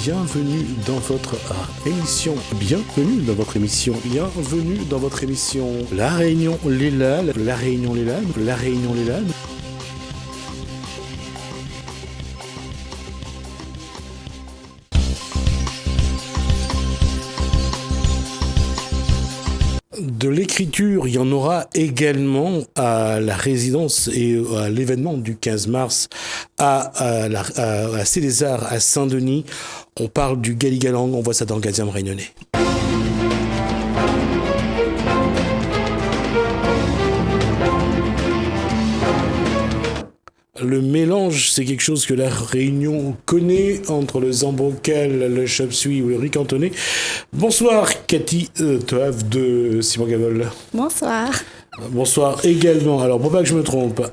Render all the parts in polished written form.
bienvenue dans votre émission. Bienvenue dans votre émission. Bienvenue dans votre émission. La Réunion Léla, la Réunion Léla, la Réunion Léla. De l'écriture, il y en aura également à la résidence et à l'événement du 15 mars à Célésar, à Saint-Denis. On parle du Galigalang, on voit ça dans le Gazem réunionnais. Le mélange, c'est quelque chose que la Réunion connaît entre le zambocal, le chop-suey ou le riz cantonné. Bonsoir Cathy Toave de Simon Gavol. Bonsoir. Bonsoir également, alors pour pas que je me trompe,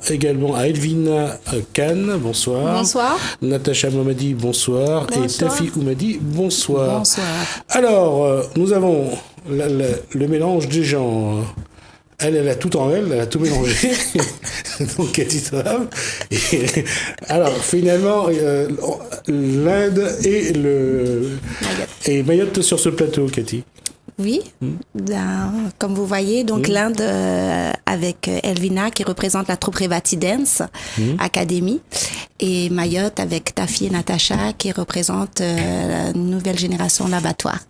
également à Elvina Khan, bonsoir. Bonsoir. Natacha Mohamadi, bonsoir. Bonsoir. Et Tafi Oumadi, bonsoir. Bonsoir. Alors, nous avons le mélange des genres. Elle a tout en elle, elle a tout mélangé. Donc, Cathy Toave. Alors, finalement, l'Inde et Mayotte sur ce plateau, Cathy. Oui, comme vous voyez, donc l'Inde avec Elvina qui représente la troupe Revati Dance Academy et Mayotte avec Tafi et Natacha qui représentent la nouvelle génération l'abattoir.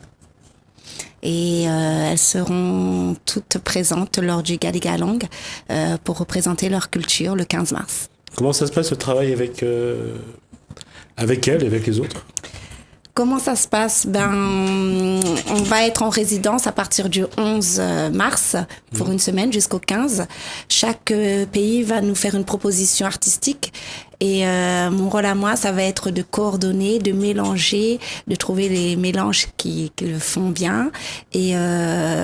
Et elles seront toutes présentes lors du Galigalang pour représenter leur culture le 15 mars. Comment ça se passe, le travail avec elle et avec les autres ? Comment ça se passe ? On va être en résidence à partir du 11 mars pour une semaine jusqu'au 15. Chaque pays va nous faire une proposition artistique et mon rôle à moi, ça va être de coordonner, de mélanger, de trouver les mélanges qui le font bien. Et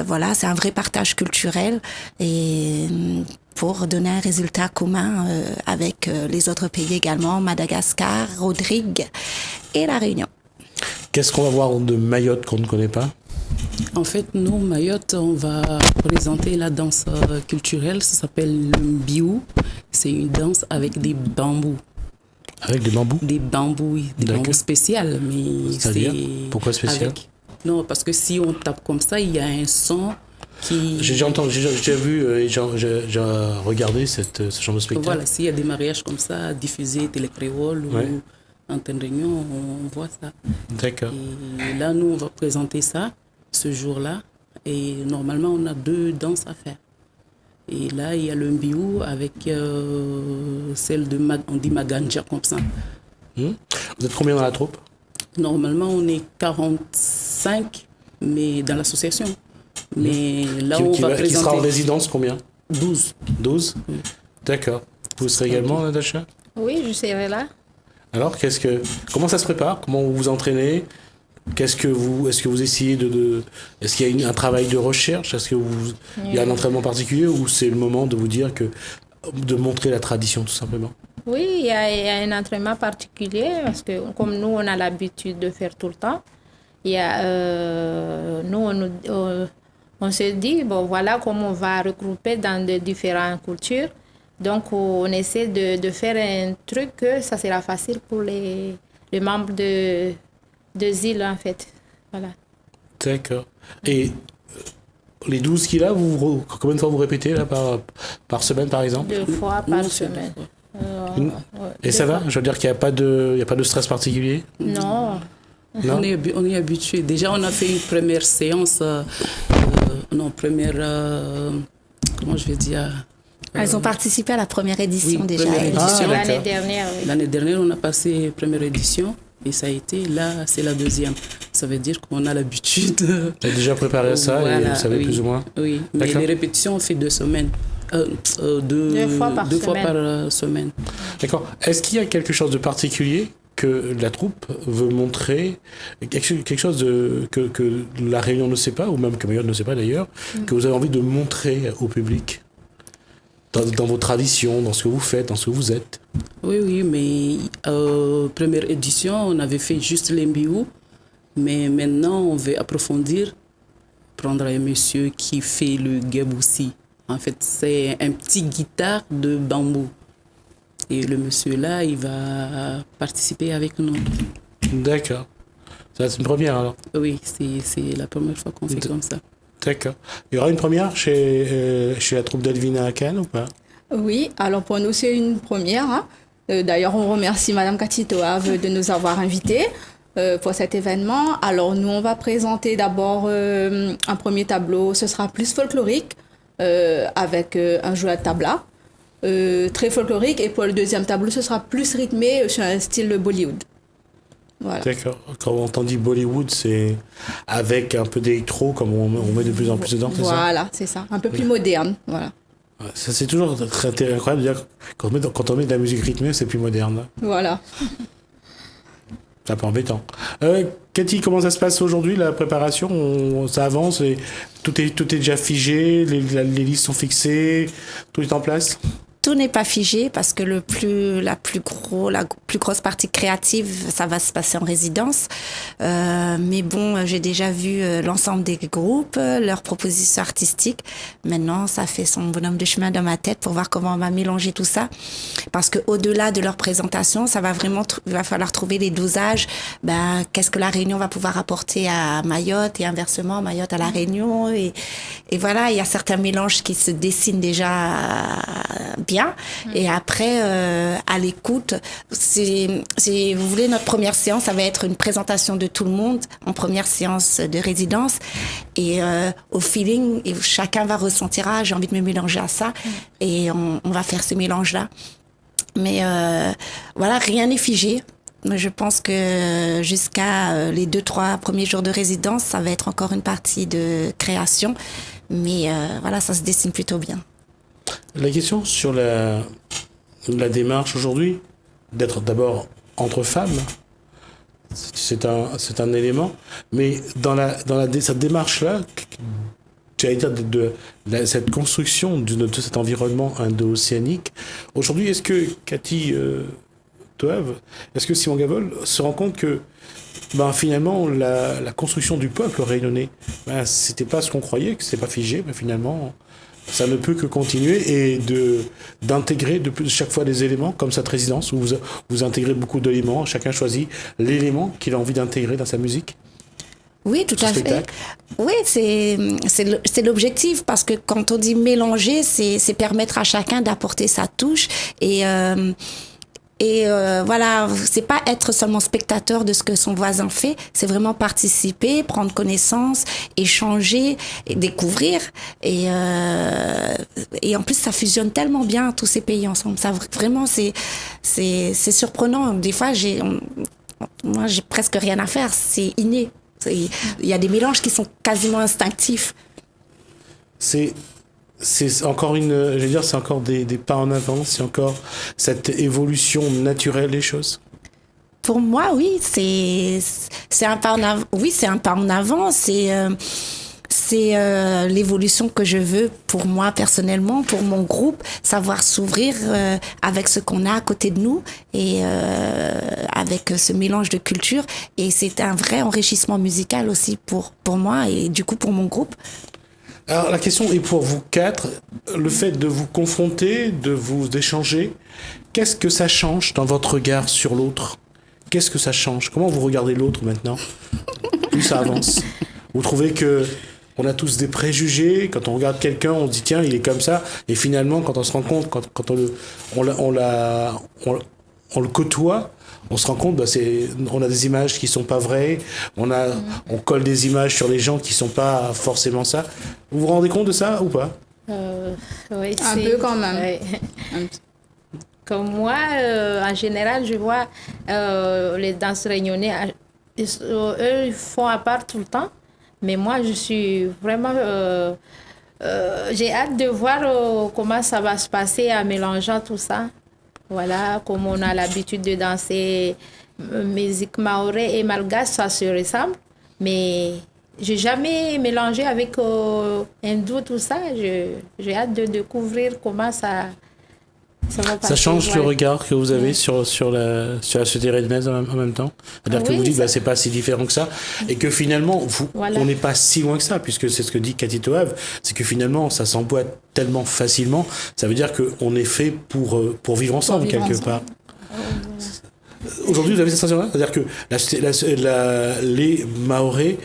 voilà, c'est un vrai partage culturel et pour donner un résultat commun avec les autres pays également, Madagascar, Rodrigue et La Réunion. Qu'est-ce qu'on va voir de Mayotte qu'on ne connaît pas ? En fait, nous, Mayotte, on va présenter la danse culturelle. Ça s'appelle le mbiou. C'est une danse avec des bambous. Avec des bambous ? Des bambous, oui. Des bambous spéciaux. Mais c'est-à-dire ? Pourquoi spécial ? Non, parce que si on tape comme ça, il y a un son qui... J'ai vu et j'ai regardé ce genre de spectacle. Voilà, s'il y a des mariages comme ça, diffusés, télécréole ou antenne réunion, on voit ça. D'accord. Et là, nous, on va présenter ça ce jour-là. Et normalement, on a 2 danses à faire. Et là, il y a le mbiou avec celle de on dit Maganja comme ça. Vous êtes combien dans la troupe ? Normalement, on est 45, mais dans l'association. Mais là, on va présenter... Qui sera en résidence combien ? 12. 12 ? D'accord. Vous serez également, Natacha ? Oui, je serai là. Alors, comment ça se prépare ? Comment vous vous entraînez ? Est-ce que vous essayez est-ce qu'il y a un travail de recherche ? Est-ce que il y a un entraînement particulier ou c'est le moment de vous dire de montrer la tradition tout simplement ? Oui, il y a un entraînement particulier parce que comme nous, on a l'habitude de faire tout le temps. Il y a, on se dit, bon, voilà comment on va regrouper dans de différentes cultures. Donc, on essaie de faire un truc que ça sera facile pour les membres de ZIL, en fait. Voilà. D'accord. Et les 12 qu'il a, combien de fois vous répétez là, par semaine, par exemple ? 2 fois par semaine. Et ça va ? Je veux dire qu'il n'y a pas de stress particulier ? Non. On est habitué. Déjà, on a fait une première séance, comment je vais dire ? Elles ont participé à la première édition déjà. L'année dernière. Oui. L'année dernière, on a passé première édition et ça a été, là, c'est la deuxième. Ça veut dire qu'on a l'habitude. Vous avez déjà préparé ça et vous savez plus ou moins ? Oui, mais les répétitions, on fait 2 semaines. 2 fois par semaine. D'accord. Est-ce qu'il y a quelque chose de particulier que la troupe veut montrer, quelque chose que la Réunion ne sait pas, ou même que Mayotte ne sait pas d'ailleurs, que vous avez envie de montrer au public ? Dans vos traditions, dans ce que vous faites, dans ce que vous êtes. Oui, mais première édition, on avait fait juste les mbiou, mais maintenant on veut approfondir, prendre un monsieur qui fait le gaboussi. En fait, c'est un petit guitare de bambou. Et le monsieur là, il va participer avec nous. D'accord. Ça, c'est une première alors. Oui, c'est la première fois qu'on fait comme ça. D'accord. Il y aura une première chez la troupe d'Elvina à Cannes ou pas? Oui, alors pour nous, c'est une première. Hein. D'ailleurs, on remercie Madame Cathy Toave de nous avoir invités pour cet événement. Alors, nous, on va présenter d'abord un premier tableau, ce sera plus folklorique, avec un jeu à tabla, très folklorique. Et pour le deuxième tableau, ce sera plus rythmé sur un style Bollywood. Voilà. D'accord. Quand on entend Bollywood, c'est avec un peu d'électro, comme on met de plus en plus dedans, c'est ça? Voilà, c'est ça. Un peu plus moderne, voilà. Ça, c'est toujours très incroyable de dire que quand on met de la musique rythmée, c'est plus moderne. Voilà. C'est un peu embêtant. Cathy, comment ça se passe aujourd'hui, la préparation? Ça avance et tout est déjà figé, les listes sont fixées, tout est en place? Tout n'est pas figé parce que la plus grosse partie créative, ça va se passer en résidence. Mais bon, j'ai déjà vu l'ensemble des groupes, leurs propositions artistiques. Maintenant, ça fait son bonhomme de chemin dans ma tête pour voir comment on va mélanger tout ça. Parce que au-delà de leur présentation, ça va vraiment, il va falloir trouver les dosages. Qu'est-ce que la Réunion va pouvoir apporter à Mayotte et inversement Mayotte à la Réunion. Et voilà, il y a certains mélanges qui se dessinent déjà bien. Et après, à l'écoute, si vous voulez, notre première séance, ça va être une présentation de tout le monde en première séance de résidence. Et au feeling, chacun va ressentir, j'ai envie de me mélanger à ça. Et on va faire ce mélange-là. Mais voilà, rien n'est figé. Je pense que jusqu'à les 2-3 premiers jours de résidence, ça va être encore une partie de création. Mais voilà, ça se dessine plutôt bien. La question sur la démarche aujourd'hui, d'être d'abord entre femmes, c'est un élément, mais dans cette démarche-là, j'allais dire cette construction de cet environnement indo-océanique, aujourd'hui, est-ce que Cathy Toave, est-ce que Simon Gavol se rend compte que finalement, la construction du peuple réunionnais, c'était pas ce qu'on croyait, que c'était pas figé, mais finalement, ça ne peut que continuer et d'intégrer chaque fois des éléments comme cette résidence où vous intégrez beaucoup d'éléments, chacun choisit l'élément qu'il a envie d'intégrer dans sa musique. Oui, tout à fait. Oui, c'est l'objectif parce que quand on dit mélanger, c'est permettre à chacun d'apporter sa touche et voilà, c'est pas être seulement spectateur de ce que son voisin fait, c'est vraiment participer, prendre connaissance, échanger, et découvrir. Et en plus, ça fusionne tellement bien tous ces pays ensemble. Ça vraiment, c'est surprenant. Des fois, moi, j'ai presque rien à faire. C'est inné. Il y a des mélanges qui sont quasiment instinctifs. C'est encore c'est encore des pas en avant, c'est encore cette évolution naturelle des choses. Pour moi, oui, c'est un pas en avant. Oui, c'est un pas en avant. C'est l'évolution que je veux pour moi personnellement, pour mon groupe, savoir s'ouvrir avec ce qu'on a à côté de nous et avec ce mélange de cultures. Et c'est un vrai enrichissement musical aussi pour moi et du coup pour mon groupe. Alors la question est pour vous quatre, le fait de vous confronter, de vous échanger, qu'est-ce que ça change dans votre regard sur l'autre? Qu'est-ce que ça change? Comment vous regardez l'autre maintenant? Plus ça avance. Vous trouvez que on a tous des préjugés, quand on regarde quelqu'un, on se dit tiens, il est comme ça, et finalement quand on se rend compte, quand on le côtoie, on se rend compte, on a des images qui sont pas vraies, on colle des images sur les gens qui sont pas forcément ça. Vous vous rendez compte de ça ou pas? Oui, un peu quand même. Ouais. Comme moi, en général, je vois les danseurs réunionnais, eux, ils font à part tout le temps. Mais moi, je suis vraiment... j'ai hâte de voir comment ça va se passer en mélangeant tout ça. Voilà, comme on a l'habitude de danser musique maoré et malgache, ça se ressemble. Mais j'ai jamais mélangé avec hindou, tout ça. J'ai hâte de découvrir comment ça va passer. Ça change le regard que vous avez sur la société réunionnaise en même temps. C'est-à-dire que vous dites c'est pas si différent que ça et que finalement on n'est pas si loin que ça, puisque c'est ce que dit Cathy Toave, c'est que finalement ça s'emboîte tellement facilement. Ça veut dire qu'on est fait pour vivre ensemble quelque part. Aujourd'hui, vous avez cette sensation-là? C'est-à-dire que les Mahorais,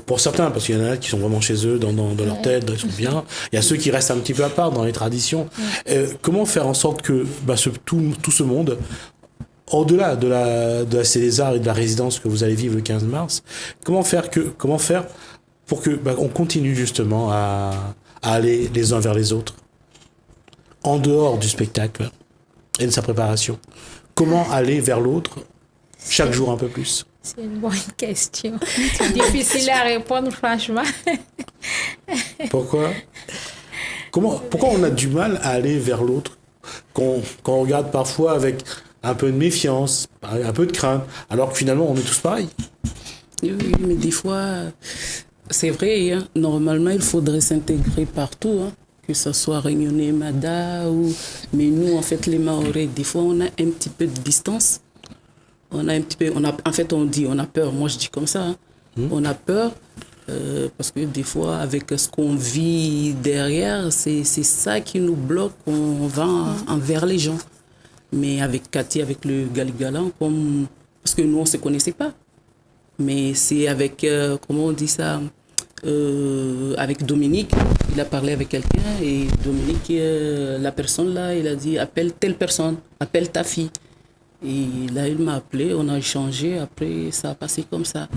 pour certains, parce qu'il y en a qui sont vraiment chez eux, dans leur tête, ils sont bien, il y a ceux qui restent un petit peu à part dans les traditions. Comment faire en sorte que tout ce monde, au-delà de la César et de la résidence que vous allez vivre le 15 mars, comment faire pour que on continue justement à aller les uns vers les autres, en dehors du spectacle et de sa préparation? Comment aller vers l'autre chaque jour un peu plus? C'est une bonne question. C'est difficile à répondre, franchement. Pourquoi on a du mal à aller vers l'autre, qu'on regarde parfois avec un peu de méfiance, un peu de crainte, alors que finalement on est tous pareils? Oui, mais des fois, c'est vrai, hein, normalement il faudrait s'intégrer partout, hein, que ce soit Réunionnais, Mada, mais nous en fait les Mahorais, des fois on a un petit peu de distance. On a peur, moi je dis comme ça, hein. On a peur parce que des fois avec ce qu'on vit derrière, c'est ça qui nous bloque, on va envers les gens. Mais avec Cathy, avec le Galigalan, parce que nous on ne se connaissait pas, mais c'est avec, comment on dit ça, avec Dominique, il a parlé avec quelqu'un et Dominique, la personne là, il a dit appelle telle personne, appelle ta fille. Et là, il m'a appelé, on a échangé, après ça a passé comme ça.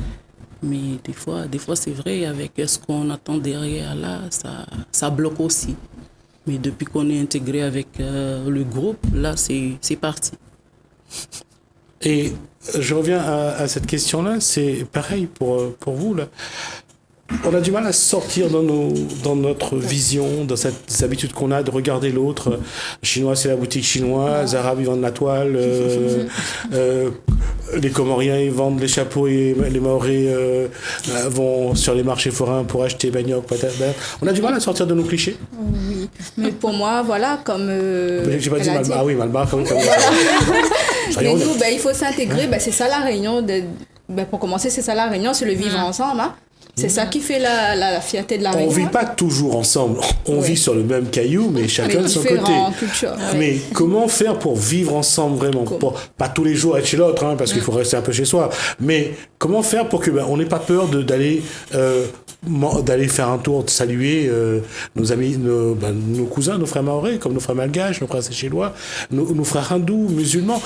Mais des fois c'est vrai, avec ce qu'on attend derrière là, ça bloque aussi. Mais depuis qu'on est intégré avec le groupe, là, c'est parti. Et je reviens à cette question-là, c'est pareil pour vous, là. On a du mal à sortir dans notre vision, dans ces habitudes qu'on a de regarder l'autre. Chinois, c'est la boutique chinoise. Arabes, ils vendent la toile. Les Comoriens, ils vendent les chapeaux et les Mahorais vont sur les marchés forains pour acheter manioc, patate. On a du mal à sortir de nos clichés. Oui, mais pour moi, voilà, comme... J'ai pas dit Malbar. Ah oui, Malbar, comme Mais nous, il faut s'intégrer. C'est ça la réunion. Pour commencer, c'est ça la réunion, c'est le vivre ensemble. Hein. C'est ça qui fait la fierté de la réunion. On ne vit pas toujours ensemble. On vit sur le même caillou, mais chacun de son côté. Mais comment faire pour vivre ensemble vraiment? Pas tous les jours être chez l'autre, hein, parce qu'il faut rester un peu chez soi. Mais comment faire pour que on n'ait pas peur d'aller faire un tour, de saluer nos amis, nos cousins, nos frères mahorais, comme nos frères malgaches, nos frères séchellois, nos frères hindous, musulmans.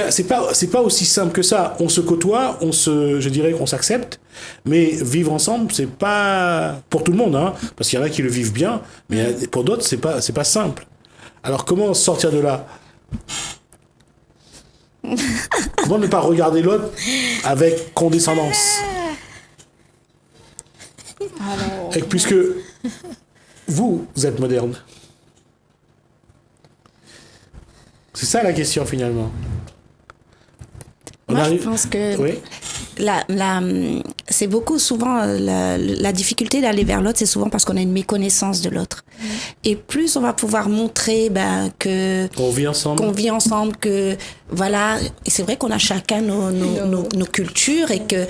C'est pas aussi simple que ça. On se côtoie, je dirais qu'on s'accepte, mais vivre ensemble, c'est pas pour tout le monde, hein, parce qu'il y en a qui le vivent bien, mais pour d'autres, c'est pas simple. Alors comment sortir de là? Comment ne pas regarder l'autre avec condescendance? Et puisque vous êtes moderne. C'est ça la question finalement. Moi, je pense que c'est beaucoup souvent la difficulté d'aller vers l'autre, c'est souvent parce qu'on a une méconnaissance de l'autre. Et plus on va pouvoir montrer qu'on vit ensemble, que voilà, et c'est vrai qu'on a chacun nos cultures et que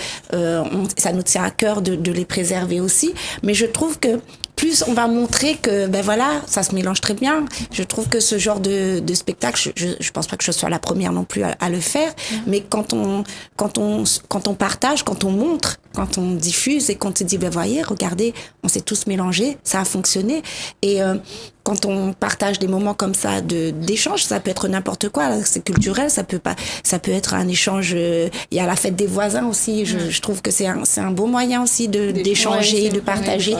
ça nous tient à cœur de les préserver aussi. Mais je trouve que plus on va montrer que ça se mélange très bien. Je trouve que ce genre de spectacle, je pense pas que je sois la première non plus à le faire, mais quand on partage, quand on montre, quand on diffuse et qu'on te dit voyez, regardez, on s'est tous mélangés, ça a fonctionné. Et quand on partage des moments comme ça d'échange, ça peut être n'importe quoi, c'est culturel, ça peut être un échange. Il y a la fête des voisins aussi. Je trouve que c'est un beau moyen aussi d'échanger, de partager,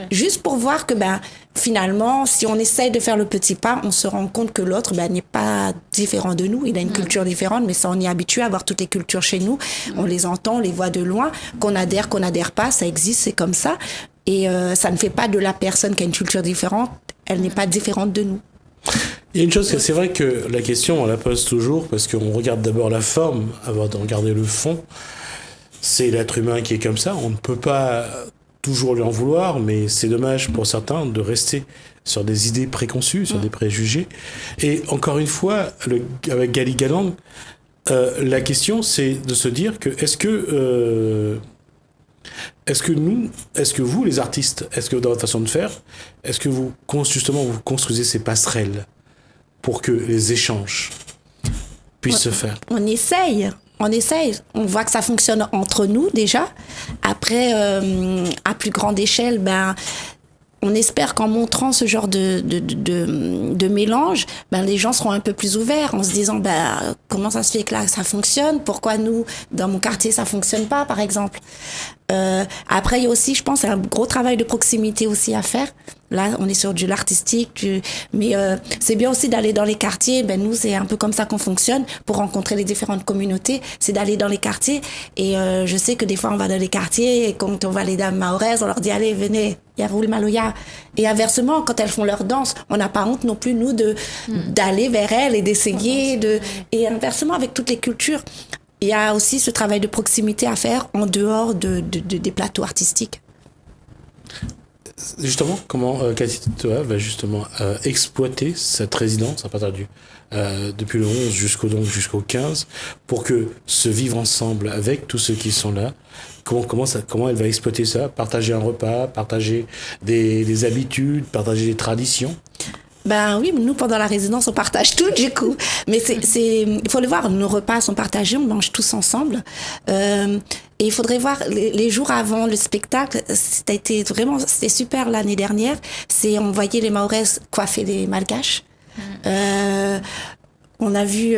juste pour voir que finalement, si on essaye de faire le petit pas, on se rend compte que l'autre n'est pas différent de nous. Il a une culture différente, mais ça, on y est habitué à avoir toutes les cultures chez nous. On les entend, on les voit de loin. Qu'on adhère pas, ça existe, c'est comme ça. Et ça ne fait pas de la personne qui a une culture différente, elle n'est pas différente de nous. Il y a une chose, c'est vrai que la question, on la pose toujours parce qu'on regarde d'abord la forme avant de regarder le fond. C'est l'être humain qui est comme ça. On ne peut pas toujours lui en vouloir, mais c'est dommage pour certains de rester sur des idées préconçues, sur des préjugés. Et encore une fois, avec Galigalan, la question, c'est de se dire que est-ce que vous, les artistes, est-ce que dans votre façon de faire, est-ce que vous construisez ces passerelles pour que les échanges puisse se faire. On essaye. On voit que ça fonctionne entre nous déjà. Après, à plus grande échelle, on espère qu'en montrant ce genre de mélange, les gens seront un peu plus ouverts en se disant comment ça se fait que là ça fonctionne, pourquoi nous, dans mon quartier, ça fonctionne pas, par exemple. Après, il y a aussi, je pense, un gros travail de proximité aussi à faire. Là, on est sur de l'artistique, mais c'est bien aussi d'aller dans les quartiers. Nous, c'est un peu comme ça qu'on fonctionne pour rencontrer les différentes communautés. C'est d'aller dans les quartiers. Et je sais que des fois, on va dans les quartiers et quand on voit les dames mahoraises, on leur dit, allez, venez, Yarul Maloya. Et inversement, quand elles font leur danse, on n'a pas honte non plus, nous, d'aller vers elles et d'essayer. Et inversement, avec toutes les cultures, il y a aussi ce travail de proximité à faire en dehors des plateaux artistiques. Justement, comment Cathy Toa va justement exploiter cette résidence à partir depuis le 11 jusqu'au 15 pour que ce vivre ensemble avec tous ceux qui sont là, comment elle va exploiter ça, partager un repas, partager des habitudes, partager des traditions. Oui, nous, pendant la résidence, on partage tout, du coup. Mais il faut le voir, nos repas sont partagés, on mange tous ensemble. Et il faudrait voir les jours avant le spectacle, c'était super l'année dernière. On voyait les Mahoraises coiffer les Malgaches. On a vu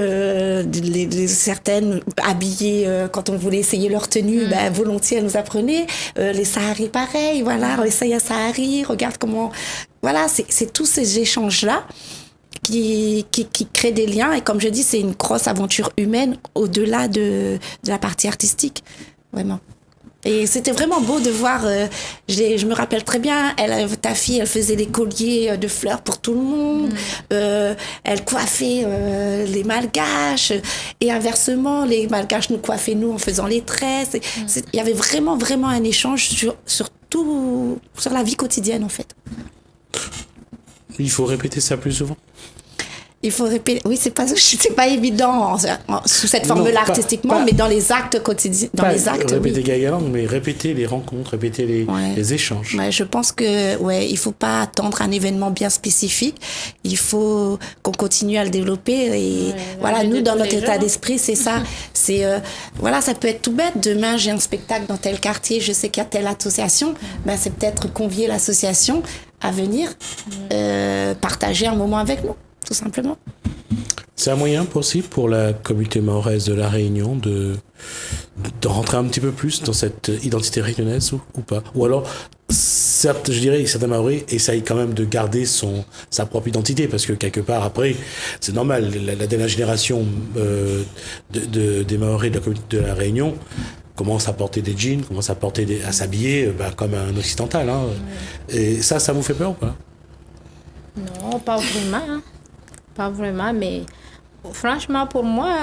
certaines habillées quand on voulait essayer leur tenue, volontiers elles nous apprenaient. Les Saharis pareil, voilà, essaye à Sahari, regarde comment... Voilà, c'est tous ces échanges-là qui créent des liens. Et comme je dis, c'est une grosse aventure humaine au-delà de la partie artistique, vraiment. Et c'était vraiment beau de voir, je me rappelle très bien, ta fille, elle faisait des colliers de fleurs pour tout le monde, elle coiffait les Malgaches, et inversement, les Malgaches nous coiffaient nous en faisant les tresses. Il y avait vraiment, vraiment un échange sur la vie quotidienne, en fait. Il faut répéter ça plus souvent. Il faut répéter. Oui, c'est pas évident sous cette forme-là artistiquement, mais dans les actes quotidiens. Répéter Gagalang, mais répéter les rencontres, répéter les échanges. Ouais, je pense que il faut pas attendre un événement bien spécifique. Il faut qu'on continue à le développer. Et nous, dans notre état d'esprit, c'est ça. Ça peut être tout bête. Demain, j'ai un spectacle dans tel quartier, je sais qu'il y a telle association. C'est peut-être convier l'association à venir partager un moment avec nous. Tout simplement. C'est un moyen possible pour la communauté mahoraise de La Réunion de rentrer un petit peu plus dans cette identité réunionnaise ou pas. Ou alors, certes, je dirais que certains Mahorais essayent quand même de garder sa propre identité, parce que quelque part, après, c'est normal, la dernière génération des Mahorais de la communauté de La Réunion commence à porter des jeans, commence à s'habiller comme un occidental. Hein. Et ça vous fait peur ou pas? Non, pas vraiment. Pas vraiment, mais franchement, pour moi,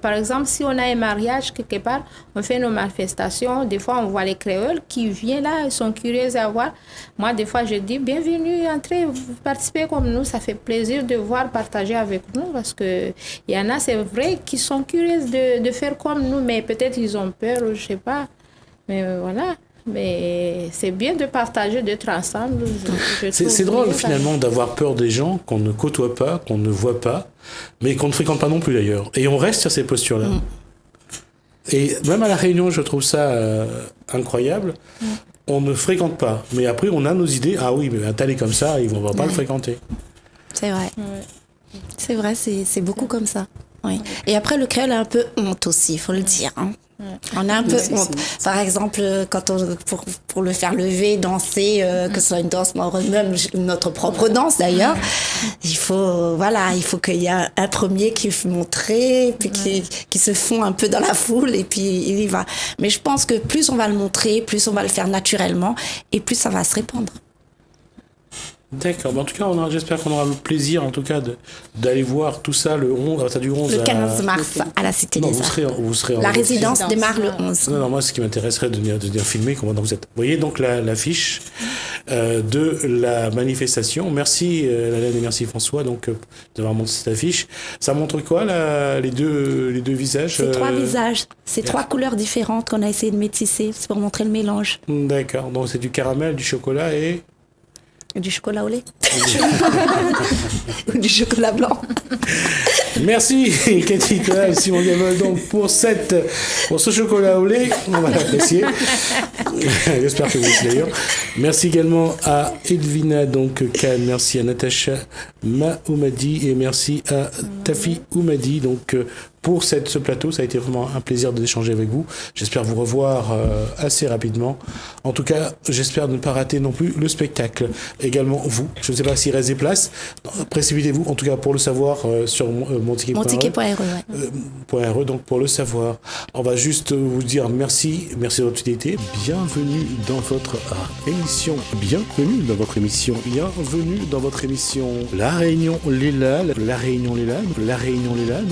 par exemple, si on a un mariage quelque part, on fait nos manifestations, des fois on voit les créoles qui viennent là, ils sont curieux à voir. Moi, des fois, je dis, bienvenue, entrez, vous participez comme nous, ça fait plaisir de voir, partager avec nous, parce que il y en a, c'est vrai, qui sont curieux de faire comme nous, mais peut-être ils ont peur, je sais pas. Mais voilà. Mais c'est bien de partager, d'être ensemble. C'est drôle finalement d'avoir peur des gens qu'on ne côtoie pas, qu'on ne voit pas, mais qu'on ne fréquente pas non plus d'ailleurs. Et on reste sur ces postures-là. Et même à La Réunion, je trouve ça incroyable. On ne fréquente pas, mais après on a nos idées. Ah oui, mais un tel est comme ça, on ne va pas le fréquenter. C'est vrai. C'est vrai, c'est beaucoup comme ça. Oui. Et après, le créole a un peu honte aussi, il faut le dire. Hein. On a un peu honte. Par exemple, quand pour le faire lever, danser, que ce soit une danse mahoraise, même notre propre danse d'ailleurs, il faut qu'il y ait un premier qui montrer, puis qui se fond un peu dans la foule, et puis il y va. Mais je pense que plus on va le montrer, plus on va le faire naturellement, et plus ça va se répandre. D'accord, en tout cas, j'espère qu'on aura le plaisir, en tout cas, d'aller voir tout ça le 11, du 11 le 15 mars à la Cité des Arts. Vous serez la résidence démarre le 11. Non, moi, ce qui m'intéresserait de venir filmer comment vous êtes. Vous voyez donc l'affiche de la manifestation. Merci Hélène et merci François d'avoir montré cette affiche. Ça montre quoi, les deux visages? C'est trois visages, c'est trois couleurs différentes qu'on a essayé de métisser, c'est pour montrer le mélange. D'accord, donc c'est du caramel, du chocolat et... Du chocolat au lait. Ou du chocolat blanc. Merci Cathy Toa et Simon Diamol donc pour ce chocolat au lait, on va l'apprécier. J'espère que vous aussi d'ailleurs. Merci également à Edwina donc Khan, merci à Natacha Mahoumadi et merci à Tafi Oumadi donc pour ce plateau. Ça a été vraiment un plaisir d'échanger avec vous. J'espère vous revoir assez rapidement. En tout cas, j'espère ne pas rater non plus le spectacle. Également vous, je ne sais pas s'il reste des places. Précipitez-vous, en tout cas pour le savoir sur monticket.re. Donc pour le savoir, on va juste vous dire merci de votre fidélité. Bienvenue dans votre émission. Bienvenue dans votre émission. Bienvenue dans votre émission. La Réunion Lélane. La Réunion Lélane. La Réunion Lélane.